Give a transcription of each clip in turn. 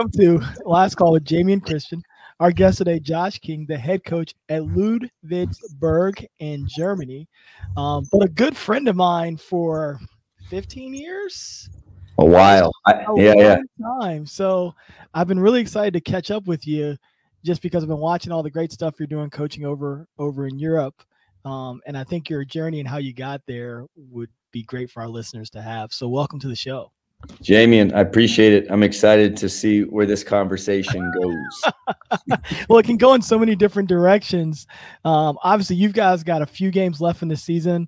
Welcome to Last Call with Jamion Christian. Our guest today, Josh King, the head coach at Ludwigsburg in Germany, but a good friend of mine for 15 years. A while. A long time. So I've been really excited to catch up with you just because I've been watching all the great stuff you're doing coaching over in Europe. And I think your journey and how you got there would be great for our listeners to have. So welcome to the show. Jamion, I appreciate it. I'm excited to see where this conversation goes. Well, it can go in so many different directions. Obviously, you guys got a few games left in the season,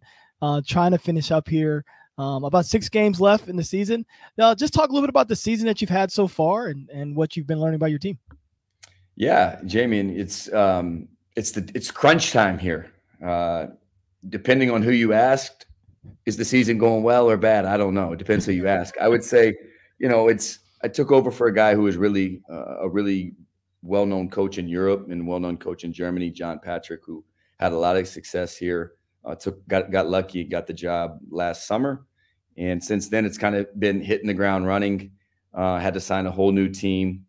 trying to finish up here. About 6 games left in the season. Just talk a little bit about the season that you've had so far and what you've been learning about your team. Yeah, Jamion, it's crunch time here. Depending on who you asked, is the season going well or bad? I don't know. It depends who you ask. I would say, I took over for a guy who was really a really well-known coach in Europe and well-known coach in Germany, John Patrick, who had a lot of success here. Got lucky, got the job last summer. And since then, it's kind of been hitting the ground running. Had to sign a whole new team.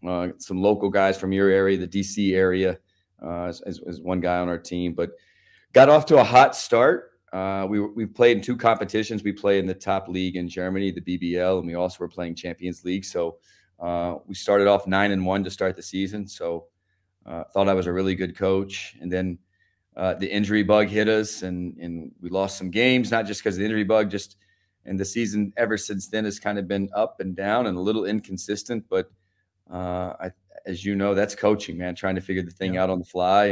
Some local guys from your area, the DC area, as one guy on our team. But got off to a hot start. We played in 2 competitions. We play in the top league in Germany, the BBL, and we also were playing Champions League. So we started off 9-1 to start the season. So thought I was a really good coach. And then the injury bug hit us, and we lost some games, not just because of the injury bug, and the season ever since then has kind of been up and down and a little inconsistent. But as you know, that's coaching, man, trying to figure the thing out on the fly.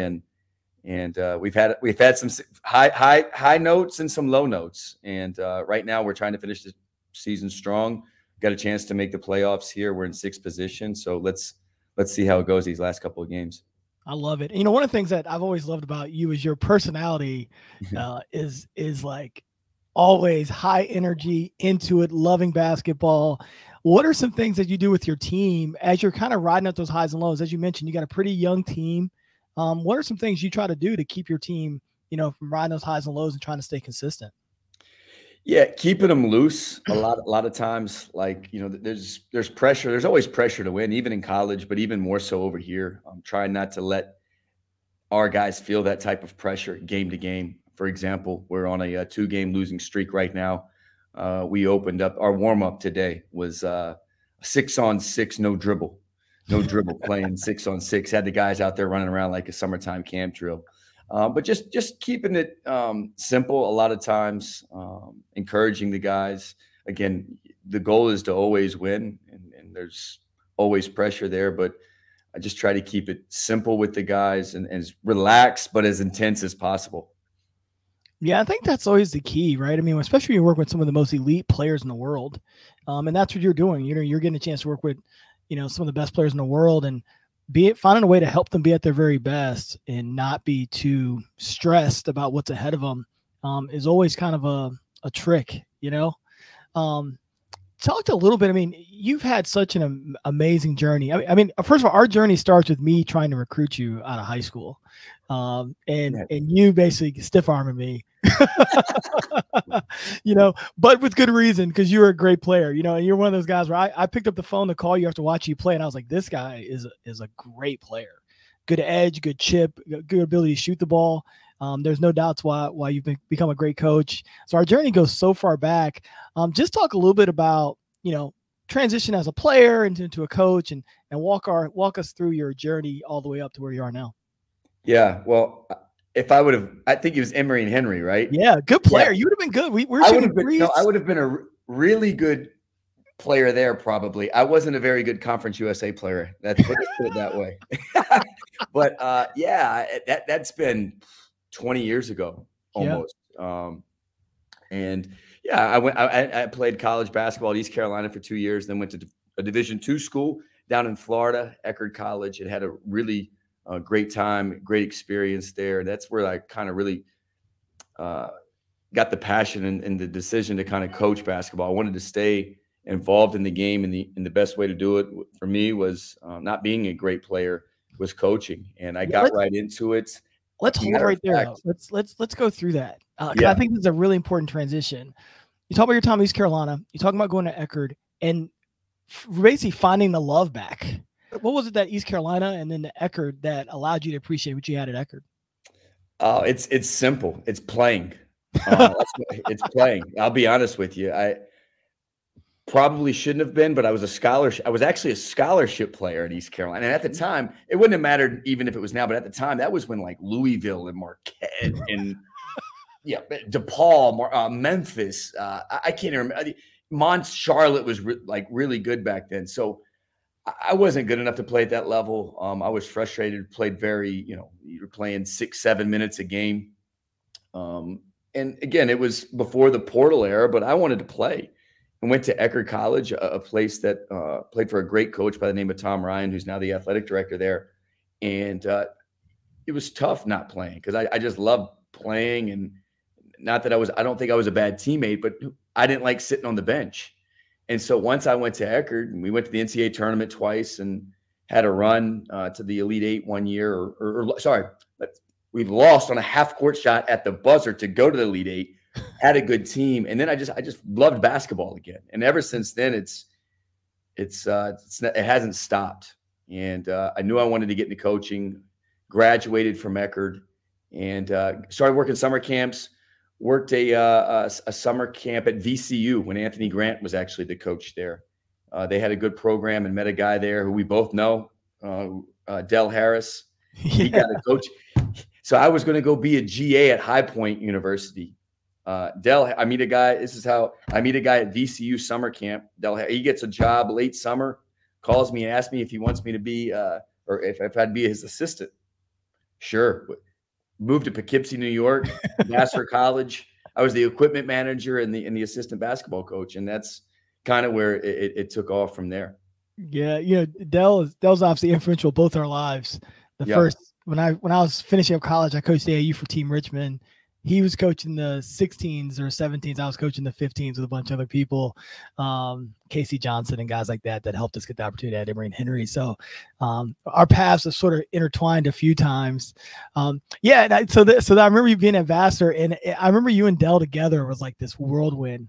And we've had some high notes and some low notes. And right now we're trying to finish the season strong. Got a chance to make the playoffs here. We're in 6th position. So let's see how it goes these last couple of games. I love it. One of the things that I've always loved about you is your personality is like always high energy, into it, loving basketball. What are some things that you do with your team as you're kind of riding up those highs and lows? As you mentioned, you got a pretty young team. What are some things you try to do to keep your team, from riding those highs and lows and trying to stay consistent? Yeah, keeping them loose. A lot of times, there's pressure. There's always pressure to win, even in college, but even more so over here. I'm trying not to let our guys feel that type of pressure game to game. For example, we're on a 2-game losing streak right now. We opened up our warm up today was 6-on-6, no dribble playing 6-on-6. Had the guys out there running around like a summertime camp drill. But just keeping it simple a lot of times, encouraging the guys. Again, the goal is to always win, and there's always pressure there. But I just try to keep it simple with the guys and as relaxed but as intense as possible. Yeah, I think that's always the key, right? I mean, especially when you work with some of the most elite players in the world, and that's what you're doing. You're getting a chance to work with, some of the best players in the world, and finding a way to help them be at their very best and not be too stressed about what's ahead of them is always kind of a trick, Talk a little bit. I mean, you've had such an amazing journey. I mean, first of all, our journey starts with me trying to recruit you out of high school, and you basically stiff arming me, but with good reason, because you were a great player, and you're one of those guys where I picked up the phone to call you after watching you play, and I was like, this guy is a great player, good edge, good chip, good ability to shoot the ball. There's no doubts why you've become a great coach. So our journey goes so far back. Just talk a little bit about, transition as a player into a coach and walk us through your journey all the way up to where you are now. Yeah. Well, I think it was Emery and Henry, right? Yeah. Good player. Yeah. You would have been good. I would have been a really good player there. Probably. I wasn't a very good Conference USA player. Let's put it that way. But that's been 20 years ago almost. I played college basketball at East Carolina for 2 years, then went to a Division II school down in Florida, Eckerd College, and had a really great time, great experience there. That's where I kind of really got the passion and the decision to kind of coach basketball. I wanted to stay involved in the game, and the best way to do it for me was not being a great player, was coaching, and I got right into it. Let's hold right there. Let's go through that. I think this is a really important transition. You talk about your time in East Carolina. You talk about going to Eckerd, and basically finding the love back. What was it that East Carolina and then the Eckerd that allowed you to appreciate what you had at Eckerd? Oh, it's simple. It's playing. It's playing. I'll be honest with you. I probably shouldn't have been, but I was actually a scholarship player at East Carolina. And at the time, it wouldn't have mattered even if it was now, but at the time, that was when like Louisville and Marquette and DePaul, Memphis. I can't even remember. Charlotte was really good back then. So I wasn't good enough to play at that level. I was frustrated, played you're playing 6-7 minutes a game. And again, it was before the portal era, but I wanted to play. And went to Eckerd College, a place that played for a great coach by the name of Tom Ryan, who's now the athletic director there. And it was tough not playing because I just loved playing. And not that I don't think I was a bad teammate, but I didn't like sitting on the bench. And so once I went to Eckerd, and we went to the NCAA tournament twice and had a run to the Elite Eight one year, we lost on a half-court shot at the buzzer to go to the Elite Eight. Had a good team, and then I just loved basketball again. And ever since then, it hasn't stopped. And I knew I wanted to get into coaching. Graduated from Eckerd, and started working summer camps. Worked a summer camp at VCU when Anthony Grant was actually the coach there. They had a good program, and met a guy there who we both know, Del Harris. He got a coach. So I was going to go be a GA at High Point University. I meet a guy. This is how I meet a guy at VCU summer camp. He gets a job late summer, calls me and asks me if he wants me to be, or if I'd be his assistant. Sure. Moved to Poughkeepsie, New York, Vassar College. I was the equipment manager and the assistant basketball coach, and that's kind of where it took off from there. Yeah, Del's obviously influential both our lives. First, when I was finishing up college, I coached AAU for Team Richmond. He was coaching the 16s or 17s. I was coaching the 15s with a bunch of other people, Casey Johnson and guys like that helped us get the opportunity at Emory and Henry. So our paths have sort of intertwined a few times. So I remember you being at Vassar, and I remember you and Del together was like this whirlwind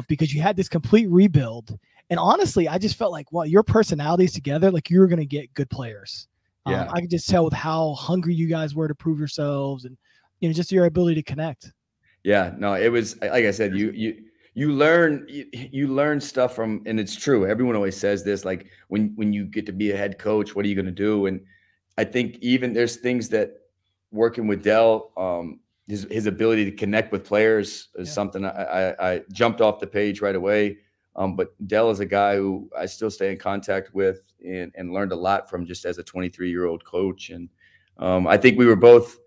because you had this complete rebuild. And honestly, I just felt like, well, your personalities together, like you were going to get good players. I could just tell with how hungry you guys were to prove yourselves and, just your ability to connect. Yeah, no, it was, like I said, you learn stuff from, and it's true. Everyone always says this, like when you get to be a head coach, what are you going to do? And I think even there's things that working with Del, his ability to connect with players is something I jumped off the page right away. But Del is a guy who I still stay in contact with and learned a lot from just as a 23-year-old coach. And I think we were both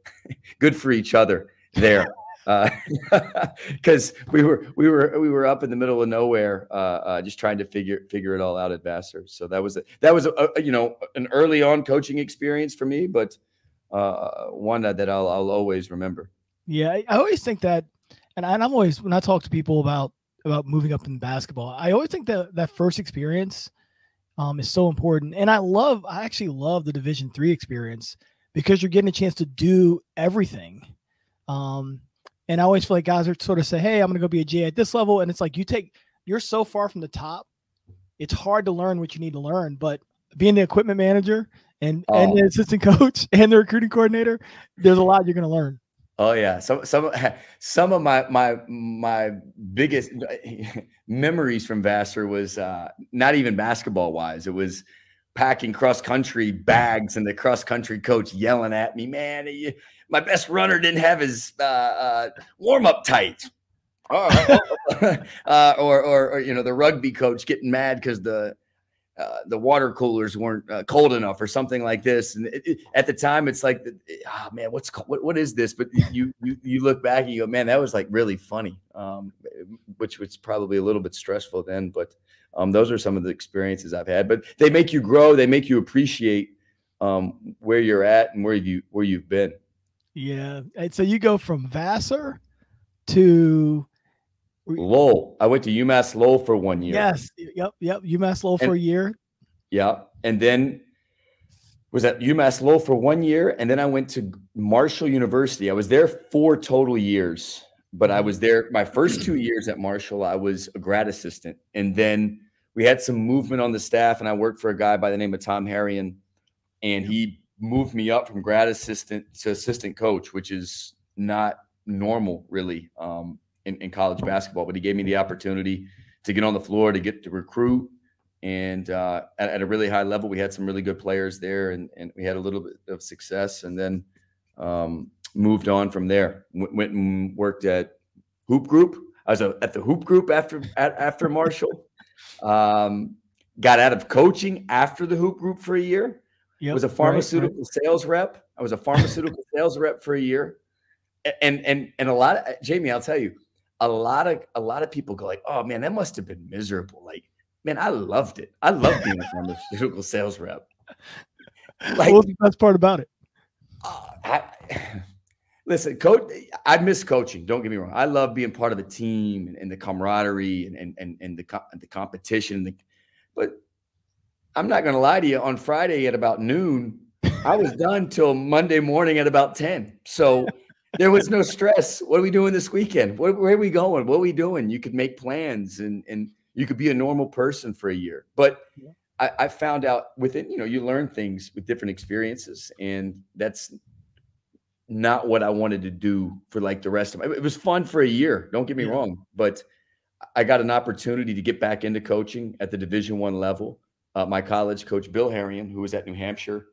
good for each other there, because we were up in the middle of nowhere, just trying to figure it all out at Vassar. So that was an early on coaching experience for me, but one that I'll always remember. Yeah, I always think that, and I'm always, when I talk to people about moving up in basketball, I always think that first experience is so important. And I actually love the Division III experience, because you're getting a chance to do everything. And I always feel like guys are sort of say, hey, I'm going to go be a GA at this level. And it's like, you're so far from the top. It's hard to learn what you need to learn, but being the equipment manager and the assistant coach and the recruiting coordinator, there's a lot you're going to learn. Oh yeah. Some of my biggest memories from Vassar was not even basketball wise. It was packing cross-country bags and the cross-country coach yelling at me, man, my best runner didn't have his warm-up tight. Or the rugby coach getting mad because the water coolers weren't cold enough or something like this. And at the time, it's like, man, what is this? But you look back and you go, man, that was like really funny, which was probably a little bit stressful then. But those are some of the experiences I've had. But they make you grow. They make you appreciate where you're at and where you've been. Yeah. And so you go from Vassar to Lowell. I went to UMass Lowell for 1 year. Yes. Yep. UMass Lowell for a year. Yeah. And then was at UMass Lowell for 1 year. And then I went to Marshall University. I was there 4 total years, but I was there my first 2 years at Marshall. I was a grad assistant. And then we had some movement on the staff, and I worked for a guy by the name of Tom Harrion, and he moved me up from grad assistant to assistant coach, which is not normal really in college basketball, but he gave me the opportunity to get on the floor, to get to recruit. And at a really high level, we had some really good players there, and we had a little bit of success, and then moved on from there. Went and worked at Hoop Group. I was at the Hoop Group after Marshall. Got out of coaching after the Hoop Group for a year. Yep, was a pharmaceutical sales rep. I was a pharmaceutical sales rep for a year. And a lot of, Jamie, I'll tell you, a lot of people go like, oh man, that must have been miserable. Like, man, I loved it. I love being a pharmaceutical sales rep. Like, what's the best part about it? Listen, coach, I miss coaching. Don't get me wrong. I love being part of the team and the camaraderie and the competition. But I'm not going to lie to you. On Friday at about noon, I was done till Monday morning at about 10. So there was no stress. What are we doing this weekend? Where are we going? What are we doing? You could make plans and you could be a normal person for a year. But I found out within, you learn things with different experiences, and that's not what I wanted to do for like the rest of it. It was fun for a year. Don't get me wrong, but I got an opportunity to get back into coaching at the Division I level. My college coach, Bill Harrion, who was at New Hampshire,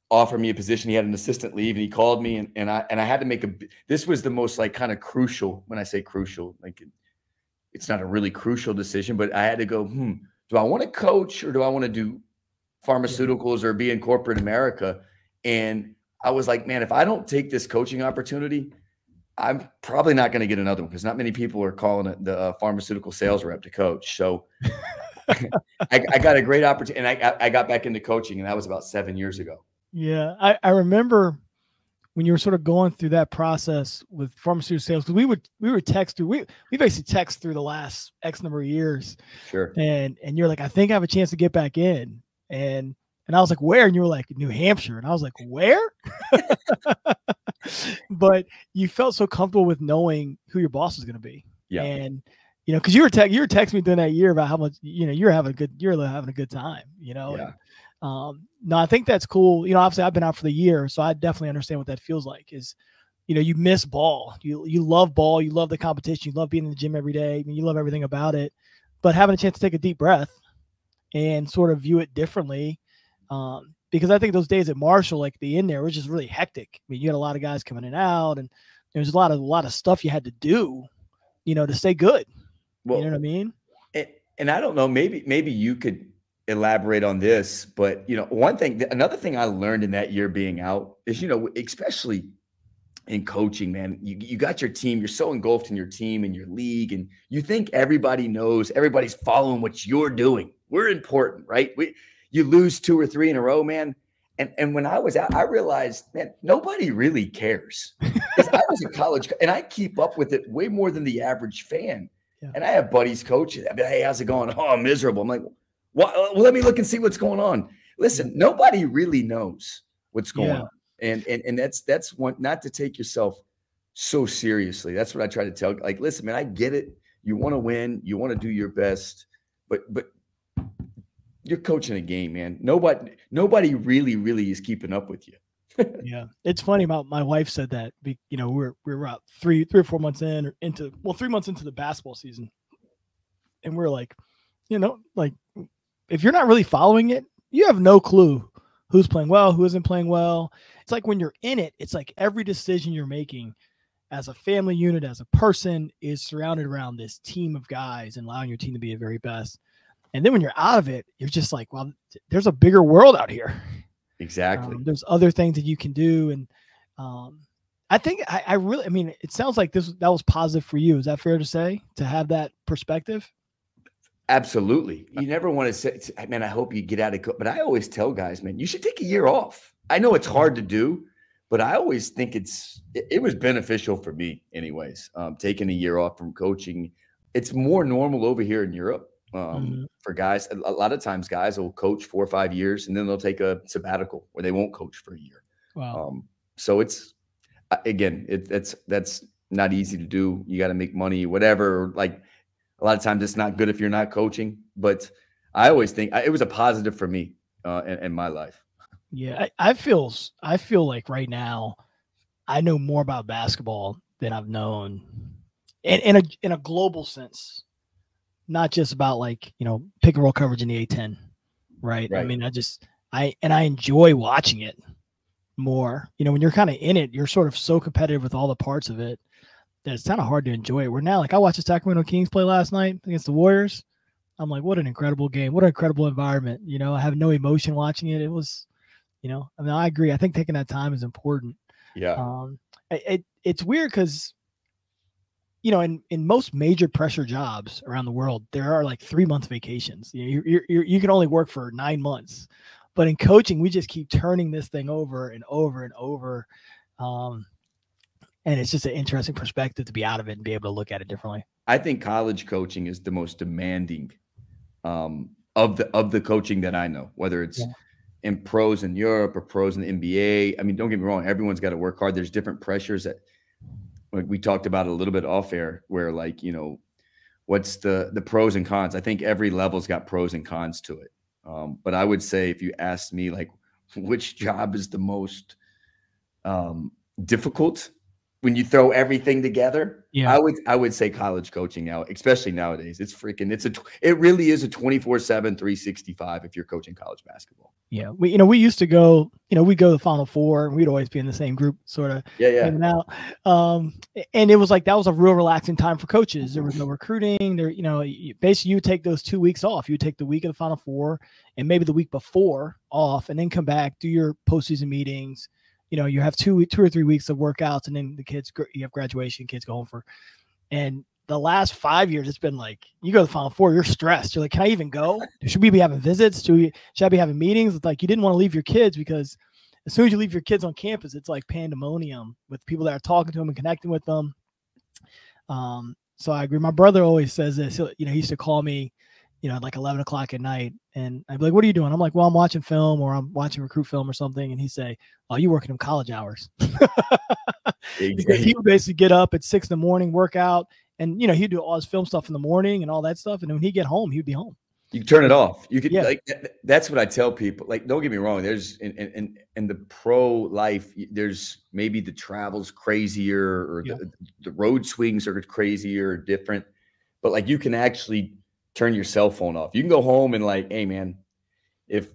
offered me a position. He had an assistant leave, and he called me, and I had to make this was the most like kind of crucial. When I say crucial, like it's not a really crucial decision, but I had to go, do I want to coach or do I want to do pharmaceuticals or be in corporate America? And I was like, man, if I don't take this coaching opportunity, I'm probably not going to get another one, because not many people are calling it the pharmaceutical sales rep to coach. So I got a great opportunity, and I got back into coaching, and that was about 7 years ago. Yeah. I remember when you were sort of going through that process with pharmaceutical sales, because we would text through, we basically text through the last X number of years. Sure. And you're like, I think I have a chance to get back in. And I was like, where? And you were like, New Hampshire. And I was like, where? But you felt so comfortable with knowing who your boss was going to be. Yeah. And, because you were texting me during that year about how much, you're having a good time, Yeah. And, no, I think that's cool. Obviously I've been out for the year, so I definitely understand what that feels like is, you miss ball. You love ball. You love the competition. You love being in the gym every day. I mean, you love everything about it, but having a chance to take a deep breath and sort of view it differently. Because I think those days at Marshall, like the end there, was just really hectic. I mean, you had a lot of guys coming in and out, and there's a lot of stuff you had to do, to stay good. Well, you know what I mean? And I don't know, maybe you could elaborate on this, but another thing I learned in that year being out is, especially in coaching, man, you got your team, you're so engulfed in your team and your league, and you think everybody knows, everybody's following what you're doing. We're important, right? You lose 2 or 3 in a row, man. And when I was out, I realized, man, nobody really cares. Because I was in college, and I keep up with it way more than the average fan. Yeah. And I have buddies coaching. I mean, hey, how's it going? Oh, I'm miserable. I'm like, well, let me look and see what's going on. Listen, nobody really knows what's going on. And that's one, not to take yourself so seriously. That's what I try to tell. Like, listen, man, I get it. You want to win. You want to do your best. But you're coaching a game, man. Nobody really is keeping up with you. Yeah, it's funny about my wife said that. We're about 3 or 4 months into 3 months into the basketball season, and we're like, like if you're not really following it, you have no clue who's playing well, who isn't playing well. It's like when you're in it, it's like every decision you're making as a family unit, as a person, is surrounded around this team of guys and allowing your team to be the very best. And then when you're out of it, you're just like, well, there's a bigger world out here. Exactly. There's other things that you can do. And I think it sounds like that was positive for you. Is that fair to say, to have that perspective? Absolutely. You never want to say, man, I hope you get out of it. But I always tell guys, man, you should take a year off. I know it's hard to do, but I always think it was beneficial for me anyways, taking a year off from coaching. It's more normal over here in Europe. For guys, a lot of times guys will coach 4 or 5 years, and then they'll take a sabbatical where they won't coach for a year. Wow. So it's, again, that's not easy to do. You got to make money, whatever. Like A lot of times it's not good if you're not coaching, but I always think it was a positive for me in my life. Yeah, I feel like right now I know more about basketball than I've known in a global sense, not just about like, you know, pick and roll coverage in the A10, right? I mean, I enjoy watching it more. You know, when you're kind of in it, you're sort of so competitive with all the parts of it that it's kind of hard to enjoy it. Where now, like I watched the Sacramento Kings play last night against the Warriors. I'm like, what an incredible game. What an incredible environment. You know, I have no emotion watching it. It was, you know, I mean, I agree. I think taking that time is important. Yeah. It's weird because, you know, in most major pressure jobs around the world, there are like 3-month vacations. You know, you can only work for 9 months, but in coaching, we just keep turning this thing over and over and over. And it's just an interesting perspective to be out of it and be able to look at it differently. I think college coaching is the most demanding of the coaching that I know, whether it's in pros in Europe or pros in the NBA. I mean, don't get me wrong, everyone's got to work hard. There's different pressures that, like we talked about a little bit off air, where like, you know, what's the pros and cons. I think every level's got pros and cons to it. But I would say, if you asked me like which job is the most difficult when you throw everything together, I would say college coaching now, especially nowadays. It's freaking, it really is a 24/7, 365 if you're coaching college basketball. Yeah. We used to go, we'd go to the Final Four and we'd always be in the same group, sort of hanging out. And it was like, that was a real relaxing time for coaches. There was no recruiting there. Basically you would take those 2 weeks off. You would take the week of the Final Four and maybe the week before off, and then come back, do your postseason meetings. You have 2 or 3 weeks of workouts, and then you have graduation, kids go home and the last 5 years, it's been like, you go to the Final Four, you're stressed. You're like, can I even go? Should we be having visits? Should I be having meetings? It's like, you didn't want to leave your kids, because as soon as you leave your kids on campus, it's like pandemonium with people that are talking to them and connecting with them. So I agree. My brother always says this. He used to call me, at like 11 o'clock at night, and I'd be like, what are you doing? I'm like, well, I'm watching film, or I'm watching recruit film or something. And he'd say, oh, you working in college hours. Because he would basically get up at 6 a.m, work out, and he'd do all his film stuff in the morning and all that stuff. And when he'd get home, he'd be home. You turn it off. You could like, that's what I tell people. Like, don't get me wrong. There's in the pro life, there's maybe the travel's crazier, or the road swings are crazier or different, but like, you can actually turn your cell phone off. You can go home and like, hey man, if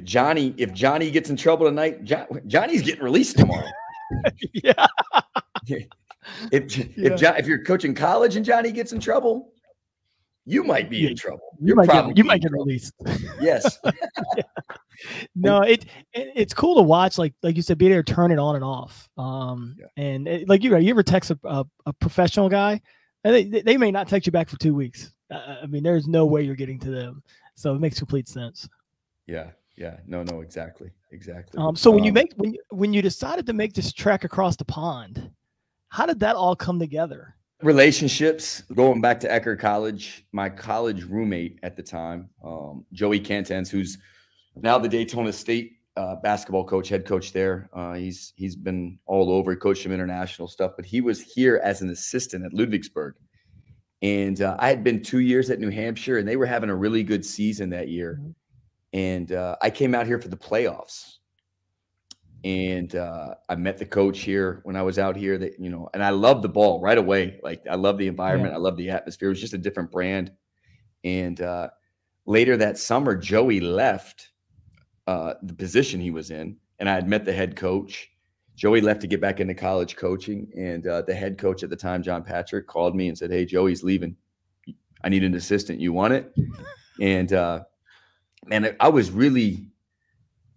Johnny gets in trouble tonight, Johnny's getting released tomorrow. If you're coaching college and Johnny gets in trouble, you might be in trouble. You might get released. Yes. No, it's cool to watch. Like you said, be able to turn it on and off. And you ever text a professional guy, and they may not text you back for 2 weeks. I mean, there's no way you're getting to them. So it makes complete sense. Yeah. No, exactly. So when you decided to make this trek across the pond, how did that all come together? Relationships. Going back to Eckerd College, my college roommate at the time, Joey Cantens, who's now the Daytona State basketball coach, head coach there. He's been all over. He coached some international stuff, but he was here as an assistant at Ludwigsburg. And I had been 2 years at New Hampshire, and they were having a really good season that year. Mm-hmm. And I came out here for the playoffs. And I met the coach here when I was out here, and I loved the ball right away. Like, I love the environment. Yeah. I love the atmosphere. It was just a different brand. And later that summer, Joey left the position he was in, and I had met the head coach. Joey left to get back into college coaching. And the head coach at the time, John Patrick, called me and said, hey, Joey's leaving. I need an assistant. You want it? And man, I was really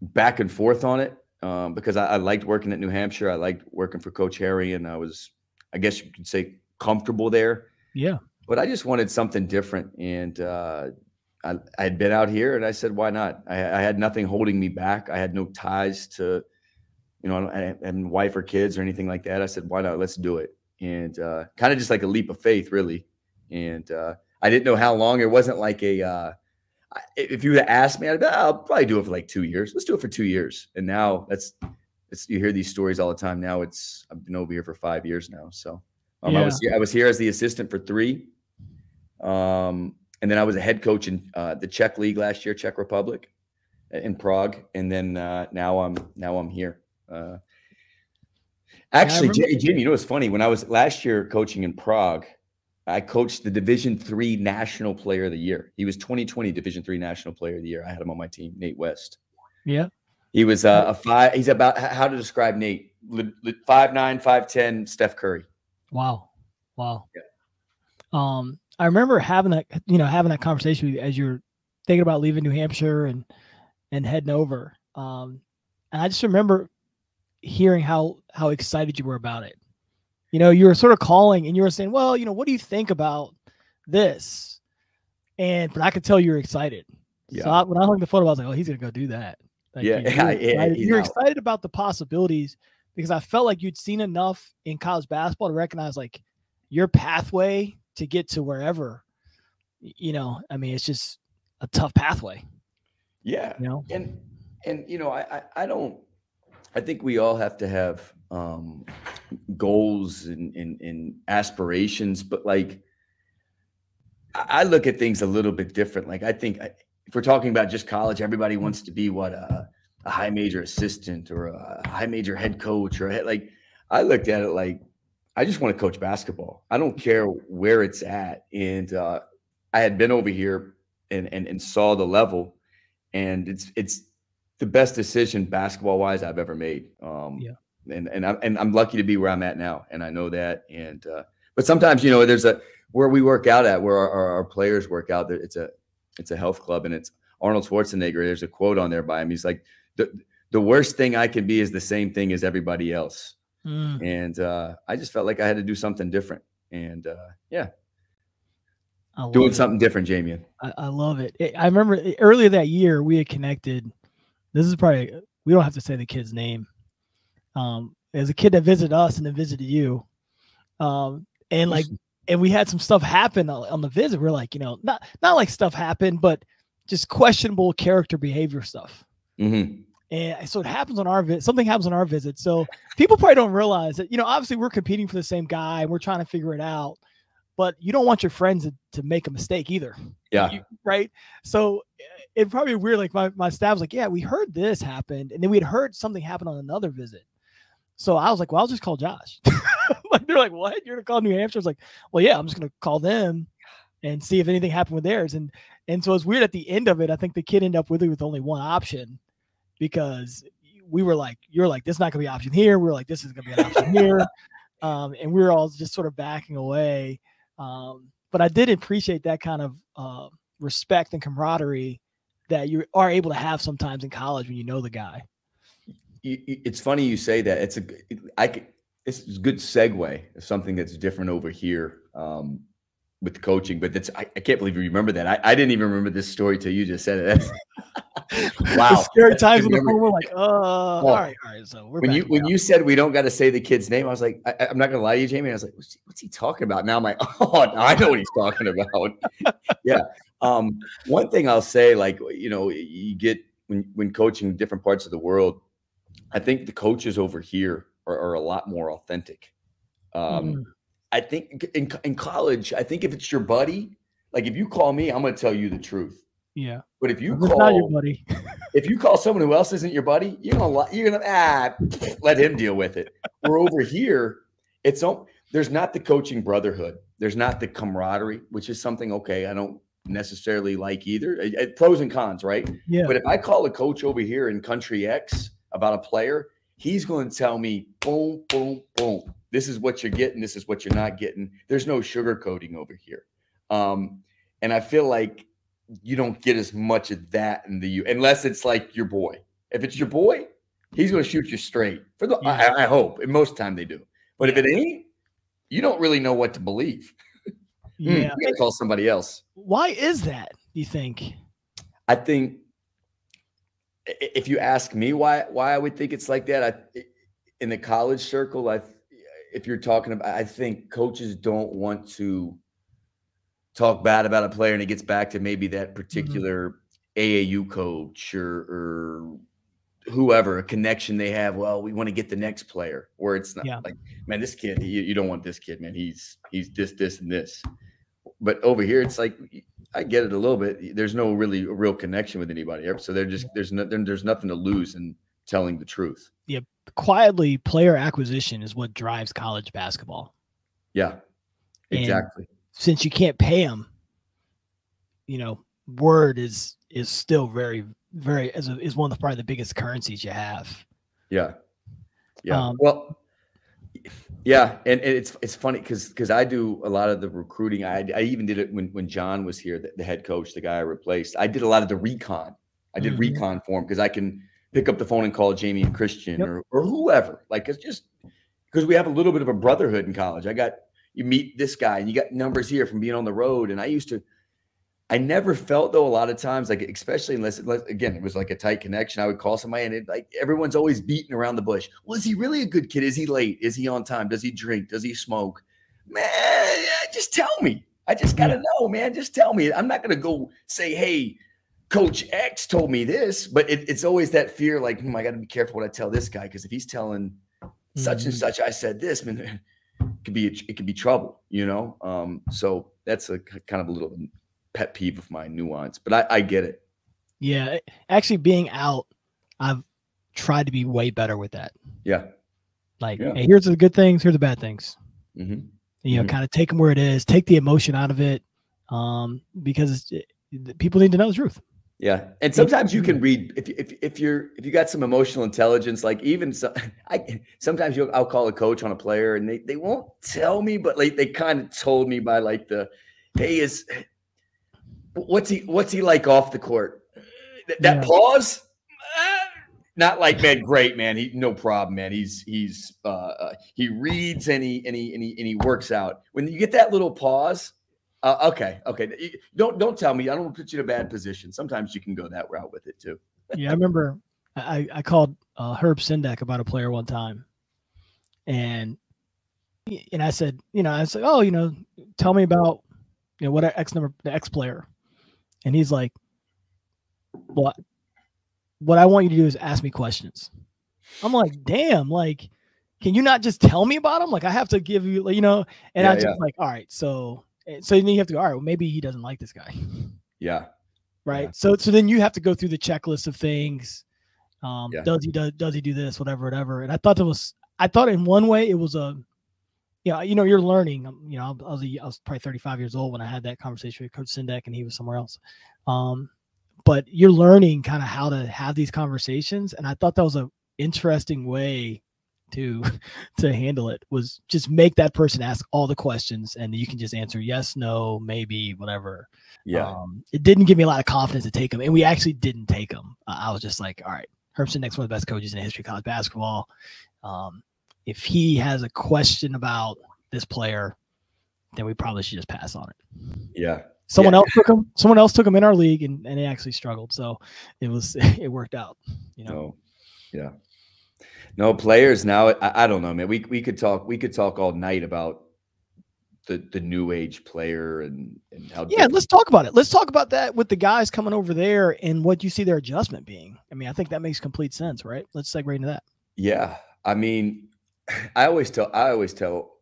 back and forth on it. Because I liked working at New Hampshire. I liked working for Coach Harry, and I was, I guess you could say, comfortable there. Yeah. But I just wanted something different. And I had been out here, and I said, why not? I had nothing holding me back. I had no ties to, and wife or kids or anything like that. I said, why not? Let's do it. And kind of just like a leap of faith, really. And I didn't know how long. It wasn't like if you would ask me, I'll probably do it for like 2 years. Let's do it for 2 years. And now you hear these stories all the time. Now I've been over here for 5 years now. So I was here as the assistant for 3. And then I was a head coach in the Czech league last year, Czech Republic, in Prague. And then now I'm here. Actually, Jamie, you know, it's funny. When I was last year coaching in Prague, I coached the Division III National Player of the Year. He was 2020 Division III National Player of the Year. I had him on my team, Nate West. Yeah. He was a five. He's about, how to describe Nate, 5'9", 5'10", Steph Curry. Wow. Wow. Yeah. I remember having that conversation with you as you're thinking about leaving New Hampshire and heading over. And I just remember hearing how excited you were about it. You know, you were sort of calling and you were saying, well, you know, what do you think about this? But I could tell you were excited. Yeah. So when I hung the photo, I was like, oh, he's going to go do that. Like, you're excited about the possibilities because I felt like you'd seen enough in college basketball to recognize like your pathway to get to wherever, you know, I mean, it's just a tough pathway. Yeah. You know, and, you know, I think we all have to have goals and aspirations, but like, I look at things a little bit different. Like, I think if we're talking about just college, everybody wants to be a high major assistant or a high major head coach or like, I looked at it like, I just want to coach basketball. I don't care where it's at. And I had been over here and saw the level, and it's the best decision basketball wise I've ever made. And I'm lucky to be where I'm at now, and I know that. And but sometimes, you know, there's where we work out at, where our players work out. It's a health club, and it's Arnold Schwarzenegger. There's a quote on there by him. He's like, the worst thing I can be is the same thing as everybody else. And I just felt like I had to do something different. And doing something different, Jamion. I love it. I remember earlier that year we had connected. This is probably, we don't have to say the kid's name. As a kid that visited us and then visited you. And we had some stuff happen on the visit. We're like, you know, not like stuff happened, but just questionable character behavior stuff. Mm-hmm. And so it happens on our visit. Something happens on our visit. So people probably don't realize that, you know, obviously we're competing for the same guy and we're trying to figure it out, but you don't want your friends to make a mistake either. Yeah. Right. So it probably weird. Like my staff was like, yeah, we heard this happened. And then we had heard something happen on another visit. So I was like, well, I'll just call Josh. Like, they're like, what? You're going to call New Hampshire? I was like, well, yeah, I'm just going to call them and see if anything happened with theirs. And so it's weird at the end of it. I think the kid ended up with only one option, because we were like, you're like, this is not going to be an option here. We were like, this is going to be an option here. And we were all just sort of backing away. But I did appreciate that kind of respect and camaraderie that you are able to have sometimes in college when you know the guy. It's funny you say that. It's a good segue of something that's different over here with the coaching. But I can't believe you remember that. I didn't even remember this story till you just said it. That's wow. The scary times when the phone were like, all right. So we're when you said we don't got to say the kid's name, I was like, I'm not gonna lie to you, Jamie. I was like, what's he talking about? Now I'm like, oh, now I know what he's talking about. Yeah. One thing I'll say, like, you know, you get when coaching different parts of the world, I think the coaches over here are a lot more authentic. I think in college, I think if it's your buddy, like if you call me, I'm gonna tell you the truth. Yeah. But if you call your buddy, if you call someone who else isn't your buddy, you're gonna let him deal with it. We're over here, there's not the coaching brotherhood. There's not the camaraderie, which is something, okay, I don't necessarily like either. Pros and cons, right? Yeah. But if I call a coach over here in country X about a player, he's going to tell me, boom, boom, boom. This is what you're getting. This is what you're not getting. There's no sugarcoating over here. And I feel like you don't get as much of that unless it's like your boy. If it's your boy, he's going to shoot you straight. I hope. And most of the time they do. But if it ain't, you don't really know what to believe. Yeah. You got to call somebody else. Why is that, do you think? I think if you ask me why I would think it's like that, in the college circle, if you're talking about, I think coaches don't want to talk bad about a player and it gets back to maybe that particular AAU coach or whoever, a connection they have. Well, we want to get the next player, or it's not like, man, this kid, you don't want this kid, man. He's this, and this. but over here it's like I get it a little bit. There's no real connection with anybody here, so there's nothing to lose in telling the truth. Yeah, quietly, player acquisition is what drives college basketball. Yeah, exactly. And since you can't pay them, you know, word is still very, very is one of probably the biggest currencies you have. Yeah, yeah. Well, yeah, and it's funny because I do a lot of the recruiting. I even did it when John was here, the head coach, the guy I replaced. I did a lot of the recon. I did recon for him because I can pick up the phone and call Jamion Christian or whoever. Like, it's just because we have a little bit of a brotherhood in college. You meet this guy and you got numbers here from being on the road. And I never felt, though, a lot of times, like, especially unless again, it was like a tight connection, I would call somebody and like everyone's always beating around the bush. Well, is he really a good kid? Is he late? Is he on time? Does he drink? Does he smoke? Man, just tell me. I just got to know, man. Just tell me. I'm not going to go say, hey, Coach X told me this, but it's always that fear, like, I got to be careful what I tell this guy, because if he's telling such and such, I said this, man, it could be trouble, you know? So that's a kind of a little pet peeve of mine, nuance, but I get it. Yeah. Actually being out, I've tried to be way better with that. Yeah. Like, hey, here's the good things, here's the bad things. Mm-hmm. You know, kind of take them where it is, take the emotion out of it. Because people need to know the truth. Yeah. And sometimes you can read, if you got some emotional intelligence, like even sometimes I'll call a coach on a player and they won't tell me, but like they kind of told me by like hey, what's he like off the court? That pause, not like, man, great, man. No problem, man. He reads and he works out. When you get that little pause, okay. Don't tell me. I don't want to put you in a bad position. Sometimes you can go that route with it too. Yeah, I remember I called Herb Sendek about a player one time, and I said, oh, tell me about what the X player. And he's like, what I want you to do is ask me questions. I'm like, damn, like, can you not just tell me about him? Like, I have to give you, and I just like, all right. So then you have to go, all right, well, maybe he doesn't like this guy. Yeah. Right. Yeah. So then you have to go through the checklist of things. Does he do this, whatever. And I thought in one way it was you're learning. I was probably 35 years old when I had that conversation with Coach Sendek, and he was somewhere else. But you're learning kind of how to have these conversations. And I thought that was an interesting way to handle it, was just make that person ask all the questions and you can just answer yes, no, maybe, whatever. Yeah. It didn't give me a lot of confidence to take him. And we actually didn't take him. I was just like, all right, Herb Sendek's one of the best coaches in the history of college basketball. If he has a question about this player, then we probably should just pass on it. Yeah. Someone else took him in our league and they actually struggled. So it worked out, Yeah. No, players now, I don't know, man. We could talk all night about the new age player and how. Yeah, let's talk about it. Let's talk about that with the guys coming over there and what you see their adjustment being. I mean, I think that makes complete sense, right? Let's segue into that. Yeah. I mean, I always tell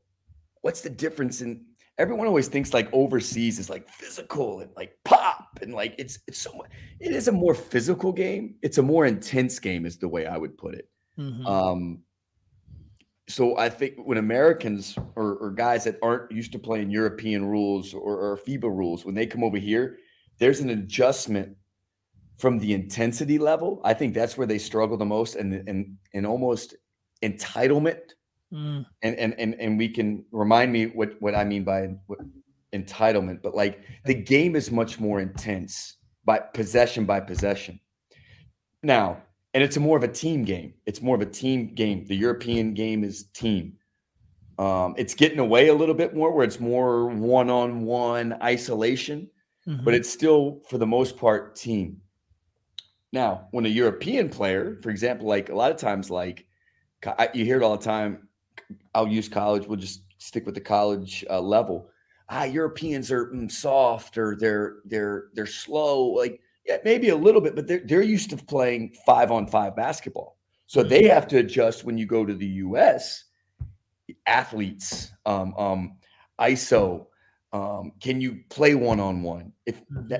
what's the difference in, everyone always thinks like overseas is like physical and like pop and like it is a more physical game. It's a more intense game is the way I would put it. Mm-hmm. So I think when Americans or guys that aren't used to playing European rules or FIBA rules, when they come over here, there's an adjustment from the intensity level. I think that's where they struggle the most, and almost entitlement. Mm. And we can remind me what I mean by entitlement, but like the game is much more intense by possession now. And it's more of a team game. It's more of a team game. The European game is team. It's getting away a little bit more where it's more one-on-one isolation, but it's still, for the most part, team. Now, when a European player, for example, like a lot of times, like you hear it all the time, I'll use college. We'll just stick with the college level. Europeans are soft, or they're slow. Like, yeah, maybe a little bit, but they're used to playing 5-on-5 basketball. So they have to adjust when you go to the US. Athletes, ISO, Can you play one-on-one?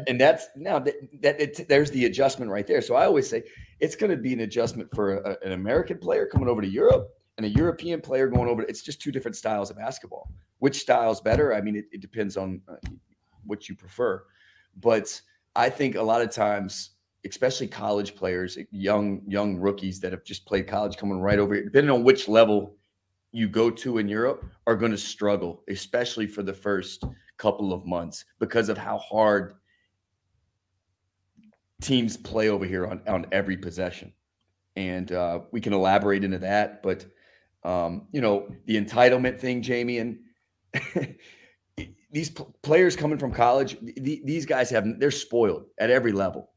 And that's now there's the adjustment right there. So I always say it's going to be an adjustment for an American player coming over to Europe and a European player going over. It's just two different styles of basketball. Which style is better? I mean, it depends on what you prefer. But I think a lot of times, especially college players, young rookies that have just played college coming right over here, depending on which level you go to in Europe, are going to struggle, especially for the first couple of months, because of how hard teams play over here on every possession. And we can elaborate into that, but you know, the entitlement thing, Jamion, these players coming from college, these guys they're spoiled at every level.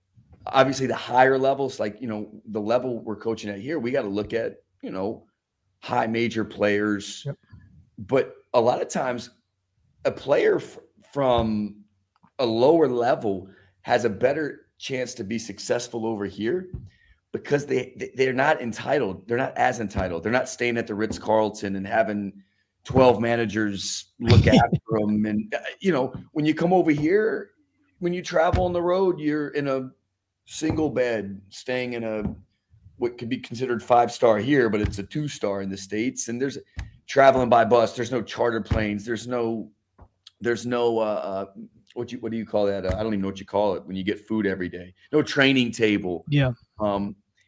Obviously the higher levels, like, you know, the level we're coaching at here, we got to look at, you know, high major players. Yep. But a lot of times a player from a lower level has a better chance to be successful over here because they're not entitled. They're not as entitled. They're not staying at the Ritz-Carlton and having 12 managers look after them. And, you know, when you come over here, when you travel on the road, you're in a single bed, staying in a what could be considered 5-star here, but it's a 2-star in the States. And there's traveling by bus. There's no charter planes. There's no what do you call that? I don't even know what you call it when you get food every day. No training table. Yeah.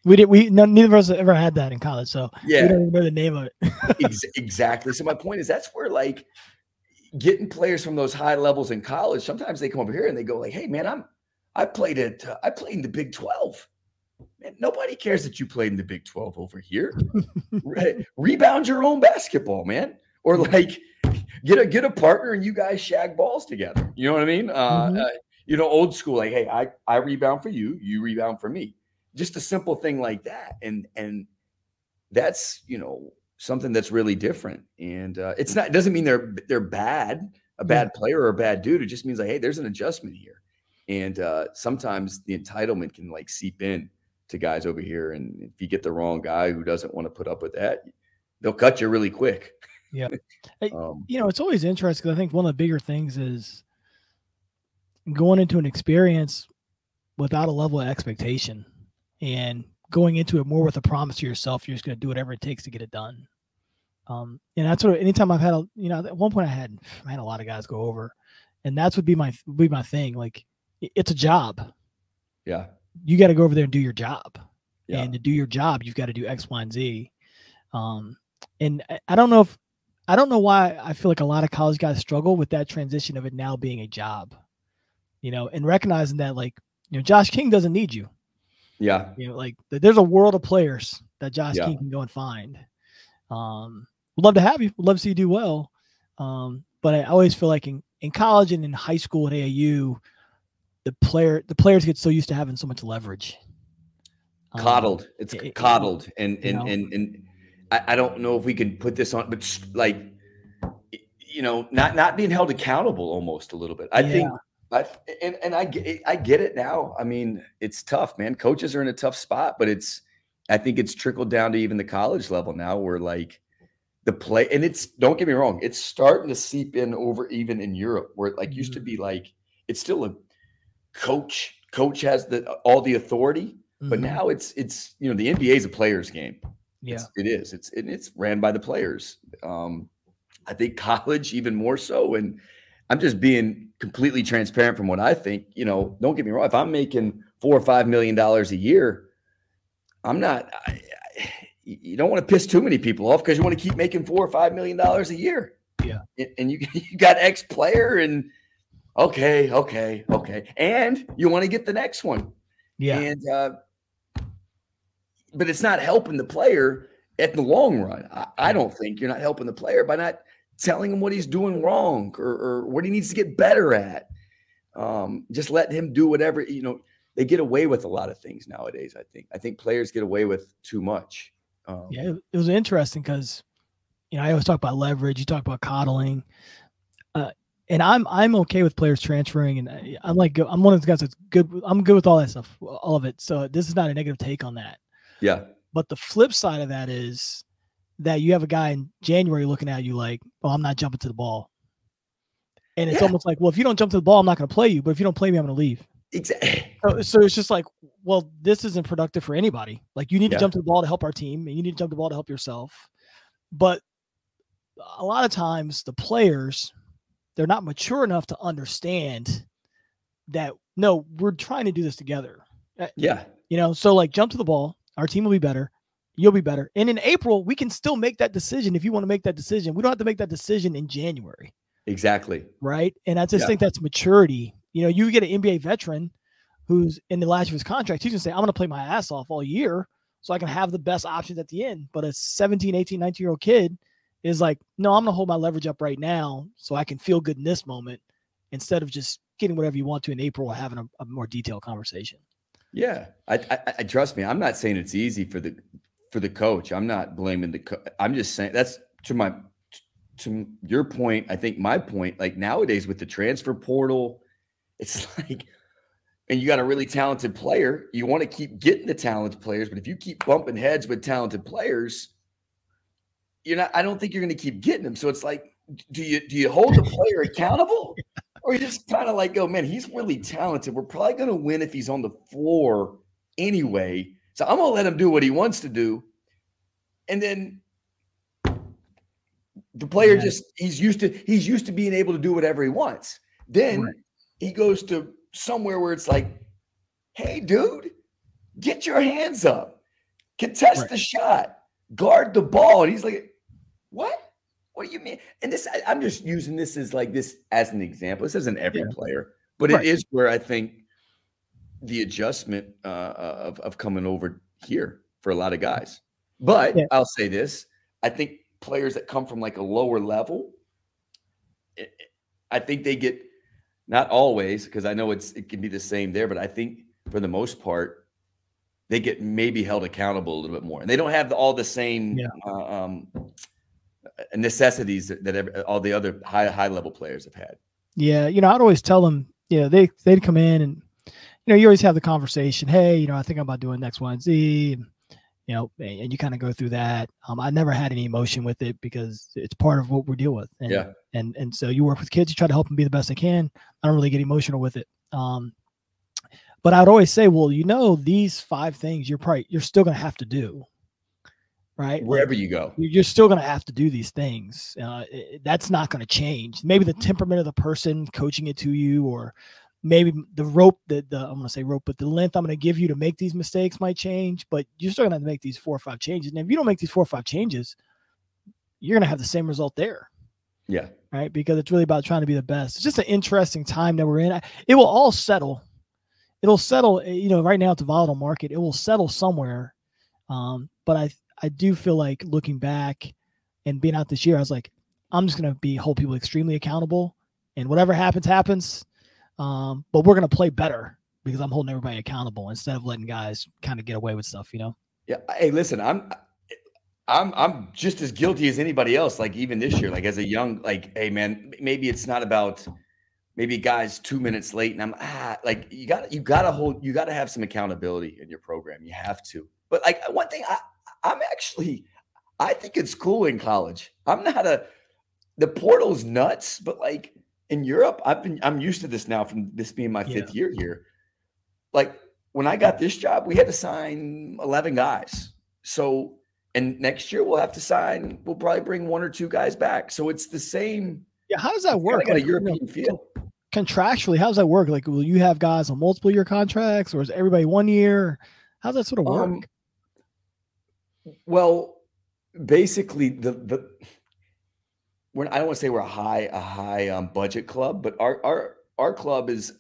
Neither of us ever had that in college, so yeah, we don't even know the name of it. Exactly. So my point is that's where, like, getting players from those high levels in college, sometimes they come over here and they go like, "Hey man, I played in the Big 12. Man, nobody cares that you played in the Big 12 over here. Rebound your own basketball, man. Or like get a partner and you guys shag balls together. You know what I mean? You know, old school, like, hey, I rebound for you, you rebound for me. Just a simple thing like that. And that's, you know, something that's really different. And it doesn't mean they're bad, a bad player or a bad dude. It just means like, hey, there's an adjustment here. And sometimes the entitlement can like seep in to guys over here. And if you get the wrong guy who doesn't want to put up with that, they'll cut you really quick. Yeah. You know, it's always interesting because I think one of the bigger things is going into an experience without a level of expectation and going into it more with a promise to yourself. You're just going to do whatever it takes to get it done. And that's what, anytime I've had, at one point I had a lot of guys go over, and that's would be my thing. Like, it's a job. Yeah. You got to go over there and do your job. Yeah. And to do your job, you've got to do X, Y, and Z. And I don't know why I feel like a lot of college guys struggle with that transition of it now being a job, you know, and recognizing that, like, you know, Josh King doesn't need you. Yeah. You know, like there's a world of players that Josh King can go and find. We'd love to have you. We'd love to see you do well. But I always feel like in college and in high school and AAU, the players get so used to having so much leverage. Coddled. It's coddled. And I don't know if we can put this on, but like, you know, not being held accountable almost a little bit. I think I get it now. I mean, it's tough, man. Coaches are in a tough spot, but I think it's trickled down to even the college level now where like the play, and don't get me wrong, it's starting to seep in over even in Europe where it like used to be like, it's still a coach has all the authority, but now it's, you know, the NBA is a player's game. Yeah, it is. It's ran by the players. I think college even more so. And I'm just being completely transparent from what I think. You know, don't get me wrong. If I'm making $4 or $5 million a year, I'm not. You don't want to piss too many people off because you want to keep making $4 or $5 million a year. Yeah, and you got X player, and okay, and you want to get the next one. Yeah, and but it's not helping the player at the long run. I don't think you're not helping the player by not telling him what he's doing wrong or what he needs to get better at. Just letting him do whatever, you know, they get away with a lot of things nowadays. I think players get away with too much. It was interesting because, you know, I always talk about leverage. You talk about coddling. And I'm okay with players transferring, and I'm one of those guys that's good. I'm good with all that stuff, all of it. So this is not a negative take on that. Yeah. But the flip side of that is that you have a guy in January looking at you like, oh, I'm not jumping to the ball. And it's almost like, well, if you don't jump to the ball, I'm not going to play you. But if you don't play me, I'm going to leave. Exactly. So it's just like, well, this isn't productive for anybody. Like, you need to jump to the ball to help our team, and you need to jump to the ball to help yourself. But a lot of times the players, they're not mature enough to understand that, no, we're trying to do this together. Yeah. You know, so like, jump to the ball. Our team will be better. You'll be better. And in April, we can still make that decision if you want to make that decision. We don't have to make that decision in January. Exactly. Right. And I just think that's maturity. You know, you get an NBA veteran who's in the last of his contract, he's going to say, I'm going to play my ass off all year so I can have the best options at the end. But a 17, 18, 19-year-old kid is like, no, I'm going to hold my leverage up right now so I can feel good in this moment instead of just getting whatever you want to in April or having a more detailed conversation. Yeah. I trust me. I'm not saying it's easy for the coach. I'm not blaming the coach. I'm just saying that's to your point. I think my point, like nowadays with the transfer portal, it's like, and you got a really talented player, you want to keep getting the talented players, but if you keep bumping heads with talented players, I don't think you're going to keep getting them. So it's like, do you hold the player accountable, or you just kind of like go, man, he's really talented. We're probably going to win if he's on the floor anyway. So I'm going to let him do what he wants to do. And then the player he's used to being able to do whatever he wants. Then he goes to somewhere where it's like, hey, dude, get your hands up, contest the shot, guard the ball. And he's like, what? What do you mean? And this, I'm just using this as an example. This isn't every player, but it is where I think the adjustment of coming over here for a lot of guys. But I'll say this, I think players that come from like a lower level, I think they get, not always, because I know it can be the same there, but I think for the most part, they get maybe held accountable a little bit more. And they don't have all the same necessities that all the other high level players have had. Yeah. You know, I'd always tell them, they'd come in and, you always have the conversation. Hey, I think I'm about doing X, Y, and Z. And you kind of go through that. I never had any emotion with it because it's part of what we deal with. And, and so you work with kids, you try to help them be the best they can. I don't really get emotional with it. But I would always say, well, these 5 things you're still going to have to do, right? Wherever you go, you're still going to have to do these things. That's not going to change. Maybe the temperament of the person coaching it to you, or maybe the rope I'm going to say rope, but the length I'm going to give you to make these mistakes might change, but you're still going to have to make these 4 or 5 changes. And if you don't make these 4 or 5 changes, you're going to have the same result there. Yeah. Right. Because it's really about trying to be the best. It's just an interesting time that we're in. It will all settle. It'll settle, right now it's a volatile market. It will settle somewhere. But I do feel like looking back and being out this year, I was like, I'm just going to hold people extremely accountable, and whatever happens. But we're going to play better because I'm holding everybody accountable instead of letting guys kind of get away with stuff, Yeah. Hey, listen, I'm just as guilty as anybody else. Like even this year, like as a young, like, hey man, maybe it's not about maybe guys 2 minutes late, and I'm like, you got to have some accountability in your program. You have to. But like one thing, I think it's cool in college. The portal's nuts, but like in Europe, I'm used to this now from this being my 5th year here. Like when I got this job, we had to sign 11 guys. So, and next year we'll probably bring 1 or 2 guys back. So it's the same. Yeah. How does that work? Like a European feel. Contractually, how does that work? Like, will you have guys on multiple year contracts, or is everybody 1 year? How's that sort of work? Well, basically I don't want to say we're a high budget club, but our club is